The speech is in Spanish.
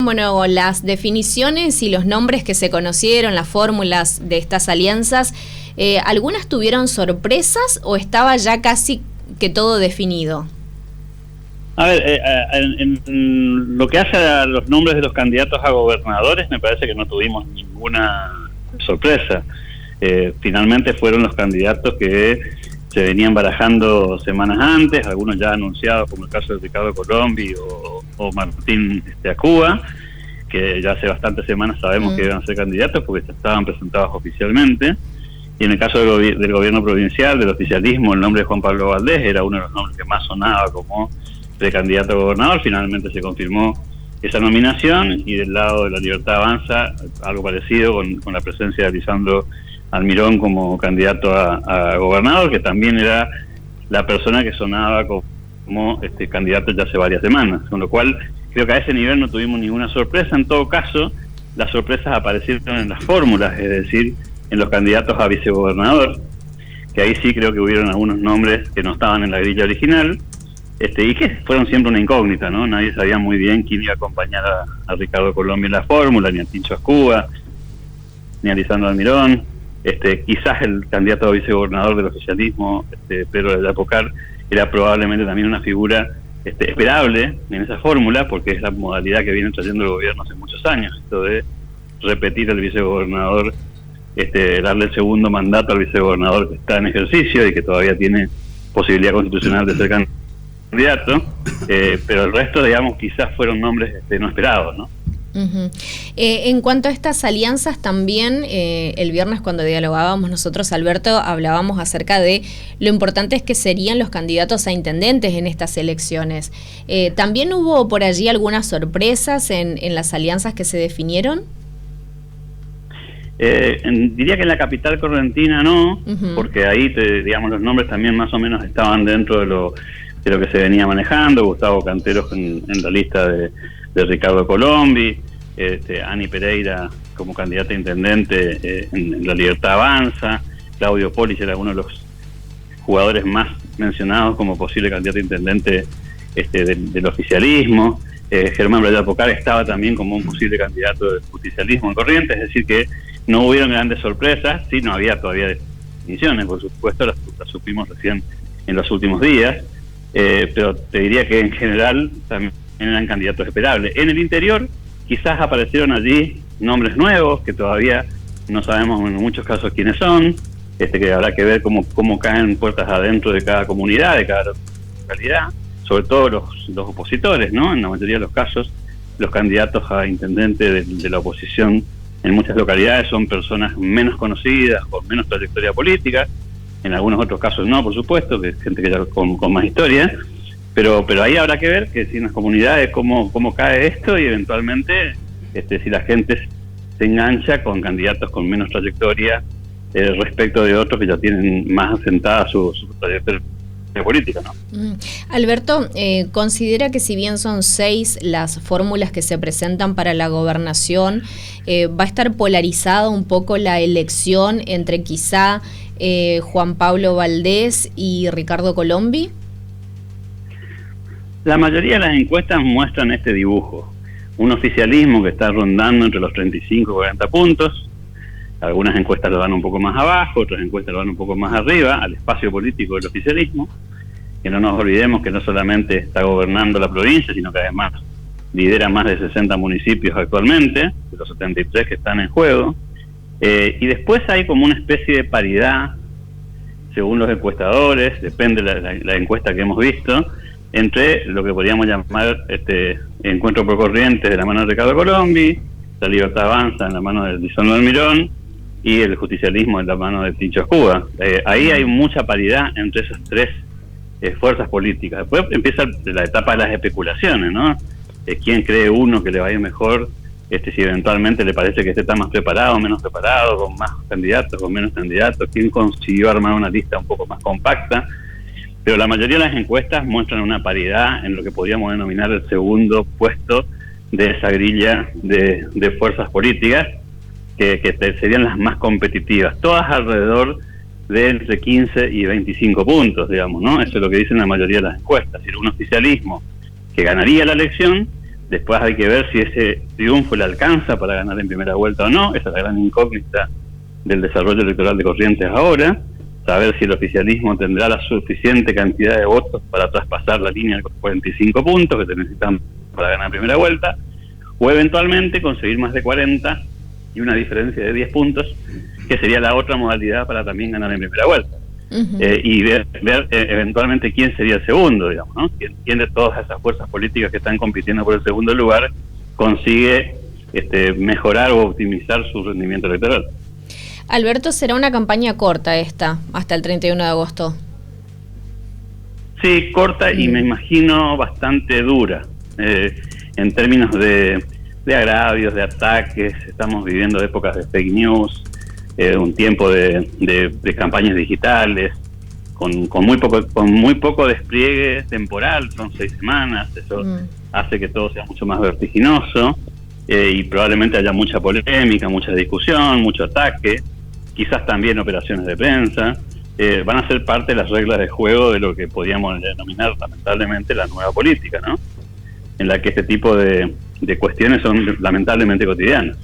Bueno, las definiciones y los nombres que se conocieron, las fórmulas de estas alianzas, ¿algunas tuvieron sorpresas o estaba ya casi que todo definido? A ver, en lo que hace a los nombres de los candidatos a gobernadores, me parece que no tuvimos ninguna sorpresa. Finalmente fueron los candidatos que se venían barajando semanas antes, algunos ya anunciados, como el caso de Ricardo Colombi o Martín Acuba, que ya hace bastantes semanas sabemos que iban a ser candidatos porque ya estaban presentados oficialmente. Y en el caso del gobierno provincial, del oficialismo, el nombre de Juan Pablo Valdés era uno de los nombres que más sonaba como precandidato a gobernador. Finalmente se confirmó esa nominación, y del lado de La Libertad Avanza, algo parecido con la presencia de Lisandro Almirón como candidato a gobernador, que también era la persona que sonaba como candidato ya hace varias semanas, con lo cual creo que a ese nivel no tuvimos ninguna sorpresa. En todo caso, las sorpresas aparecieron en las fórmulas, es decir, en los candidatos a vicegobernador, que ahí sí creo que hubieron algunos nombres que no estaban en la grilla original, y que fueron siempre una incógnita, ¿no? Nadie sabía muy bien quién iba a acompañar a Ricardo Colombi en la fórmula, ni a Tincho Acuba, ni a Lisandro Almirón. Quizás el candidato a vicegobernador del oficialismo, Pedro de la Pocar, era probablemente también una figura esperable en esa fórmula, porque es la modalidad que viene trayendo el gobierno hace muchos años, esto de repetir al vicegobernador, darle el segundo mandato al vicegobernador que está en ejercicio y que todavía tiene posibilidad constitucional de ser candidato, pero el resto, digamos, quizás fueron nombres no esperados, ¿no? Uh-huh. En cuanto a estas alianzas también, el viernes cuando dialogábamos nosotros, Alberto, hablábamos acerca de lo importantes que serían los candidatos a intendentes en estas elecciones. ¿También hubo por allí algunas sorpresas en las alianzas que se definieron? Diría que en la capital correntina no, uh-huh, porque ahí, digamos, los nombres también más o menos estaban dentro de lo que se venía manejando. Gustavo Canteros en la lista de Ricardo Colombi, Ani Pereira como candidata a intendente en La Libertad Avanza, Claudio Polich era uno de los jugadores más mencionados como posible candidato a intendente del oficialismo. Germán Brayal Pocar estaba también como un posible candidato del justicialismo en Corrientes, es decir que no hubieron grandes sorpresas. Sí, no había todavía definiciones, por supuesto, las supimos recién en los últimos días, pero te diría que en general también eran candidatos esperables. En el interior quizás aparecieron allí nombres nuevos que todavía no sabemos en muchos casos quiénes son, que habrá que ver cómo caen puertas adentro de cada comunidad, de cada localidad, sobre todo los opositores, ¿no? En la mayoría de los casos, los candidatos a intendente de la oposición en muchas localidades son personas menos conocidas, con menos trayectoria política. En algunos otros casos no, por supuesto, que gente que ya con más historia. Pero ahí habrá que ver que si en las comunidades cómo cae esto, y eventualmente si la gente se engancha con candidatos con menos trayectoria respecto de otros que ya tienen más asentada su trayectoria política, ¿no? Alberto, ¿considera que si bien son 6 las fórmulas que se presentan para la gobernación, va a estar polarizada un poco la elección entre quizá Juan Pablo Valdés y Ricardo Colombi? La mayoría de las encuestas muestran este dibujo: un oficialismo que está rondando entre los 35 y 40 puntos. Algunas encuestas lo dan un poco más abajo, otras encuestas lo dan un poco más arriba, al espacio político del oficialismo, que no nos olvidemos que no solamente está gobernando la provincia, sino que además lidera más de 60 municipios actualmente, de los 73 que están en juego. Y después hay como una especie de paridad, según los encuestadores, depende de la encuesta que hemos visto, entre lo que podríamos llamar Encuentro por Corrientes de la mano de Ricardo Colombi, La Libertad Avanza en la mano de Lisandro Almirón y el justicialismo en la mano de Tincho Acuba. Ahí hay mucha paridad entre esas tres fuerzas políticas. Después empieza la etapa de las especulaciones, ¿no? ¿Quién cree uno que le va a ir mejor? Si eventualmente le parece que está más preparado, menos preparado, con más candidatos, con menos candidatos, quién consiguió armar una lista un poco más compacta. Pero la mayoría de las encuestas muestran una paridad en lo que podríamos denominar el segundo puesto de esa grilla de fuerzas políticas, que serían las más competitivas, todas alrededor de entre 15 y 25 puntos, digamos, ¿no? Eso es lo que dicen la mayoría de las encuestas. Es decir, un oficialismo que ganaría la elección, Después hay que ver si ese triunfo le alcanza para ganar en primera vuelta o no. Esa es la gran incógnita del desarrollo electoral de Corrientes ahora. Saber si el oficialismo tendrá la suficiente cantidad de votos para traspasar la línea de 45 puntos que se necesitan para ganar en primera vuelta, o eventualmente conseguir más de 40 y una diferencia de 10 puntos, que sería la otra modalidad para también ganar en primera vuelta. Y ver eventualmente quién sería el segundo, digamos, ¿no? ¿Quién de todas esas fuerzas políticas que están compitiendo por el segundo lugar consigue mejorar o optimizar su rendimiento electoral. Alberto, será una campaña corta esta, hasta el 31 de agosto. Sí, corta y me imagino bastante dura, en términos de agravios, de ataques. Estamos viviendo épocas de fake news, un tiempo de campañas digitales, con muy poco despliegue temporal, son 6 semanas, eso hace que todo sea mucho más vertiginoso, y probablemente haya mucha polémica, mucha discusión, mucho ataque, quizás también operaciones de prensa. Van a ser parte de las reglas de juego de lo que podríamos denominar lamentablemente la nueva política, ¿no? En la que este tipo de cuestiones son lamentablemente cotidianas.